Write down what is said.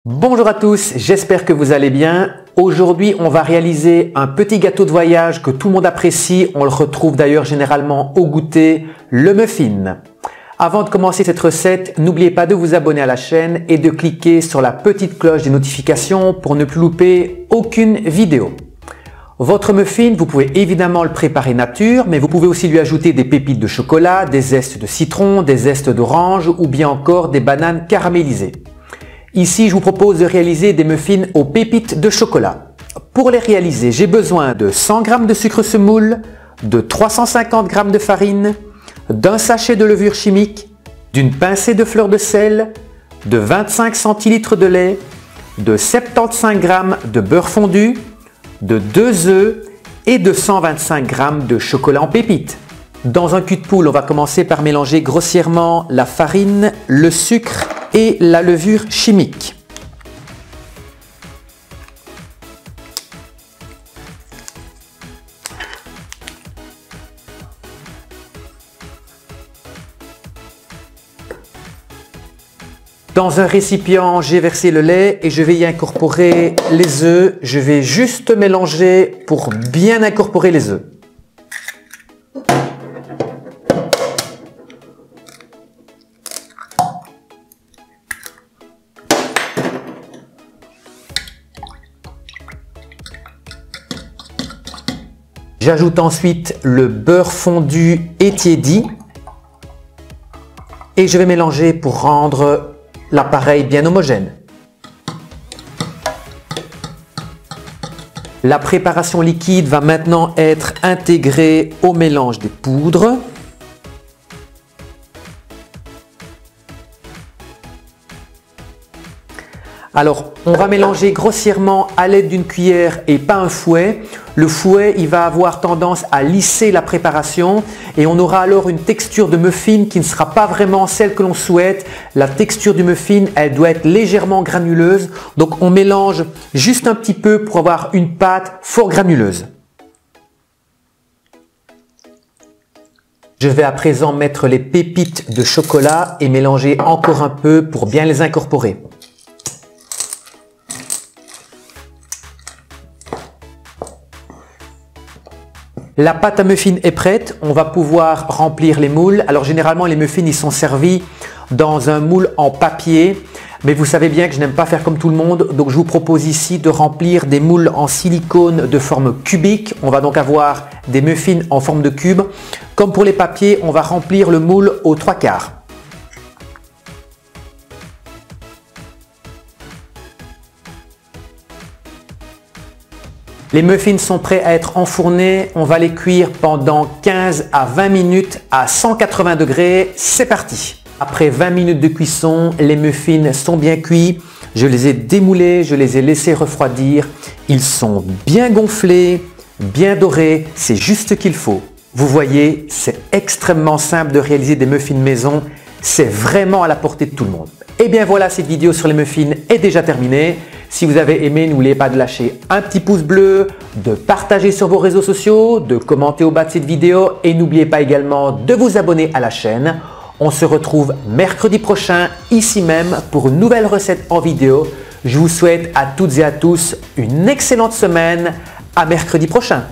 Bonjour à tous, j'espère que vous allez bien. Aujourd'hui, on va réaliser un petit gâteau de voyage que tout le monde apprécie. On le retrouve d'ailleurs généralement au goûter, le muffin. Avant de commencer cette recette, n'oubliez pas de vous abonner à la chaîne et de cliquer sur la petite cloche des notifications pour ne plus louper aucune vidéo. Votre muffin, vous pouvez évidemment le préparer nature, mais vous pouvez aussi lui ajouter des pépites de chocolat, des zestes de citron, des zestes d'orange ou bien encore des bananes caramélisées. Ici, je vous propose de réaliser des muffins aux pépites de chocolat. Pour les réaliser, j'ai besoin de 100 g de sucre semoule, de 350 g de farine, d'un sachet de levure chimique, d'une pincée de fleur de sel, de 25 centilitres de lait, de 75 g de beurre fondu, de 2 œufs et de 125 g de chocolat en pépites. Dans un cul de poule, on va commencer par mélanger grossièrement la farine, le sucre et la levure chimique. Dans un récipient, j'ai versé le lait et je vais y incorporer les œufs. Je vais juste mélanger pour bien incorporer les œufs. J'ajoute ensuite le beurre fondu étiédi et je vais mélanger pour rendre l'appareil bien homogène. La préparation liquide va maintenant être intégrée au mélange des poudres. Alors, on va mélanger grossièrement à l'aide d'une cuillère et pas un fouet. Le fouet, il va avoir tendance à lisser la préparation et on aura alors une texture de muffin qui ne sera pas vraiment celle que l'on souhaite. La texture du muffin, elle doit être légèrement granuleuse. Donc, on mélange juste un petit peu pour avoir une pâte fort granuleuse. Je vais à présent mettre les pépites de chocolat et mélanger encore un peu pour bien les incorporer. La pâte à muffin est prête, on va pouvoir remplir les moules. Alors généralement les muffins ils sont servis dans un moule en papier, mais vous savez bien que je n'aime pas faire comme tout le monde, donc je vous propose ici de remplir des moules en silicone de forme cubique. On va donc avoir des muffins en forme de cube. Comme pour les papiers, on va remplir le moule aux 3/4. Les muffins sont prêts à être enfournés. On va les cuire pendant 15 à 20 minutes à 180 degrés. C'est parti! Après 20 minutes de cuisson, les muffins sont bien cuits. Je les ai démoulés, je les ai laissés refroidir. Ils sont bien gonflés, bien dorés. C'est juste ce qu'il faut. Vous voyez, c'est extrêmement simple de réaliser des muffins maison. C'est vraiment à la portée de tout le monde. Et bien voilà, cette vidéo sur les muffins est déjà terminée. Si vous avez aimé, n'oubliez pas de lâcher un petit pouce bleu, de partager sur vos réseaux sociaux, de commenter au bas de cette vidéo et n'oubliez pas également de vous abonner à la chaîne. On se retrouve mercredi prochain ici même pour une nouvelle recette en vidéo. Je vous souhaite à toutes et à tous une excellente semaine. À mercredi prochain.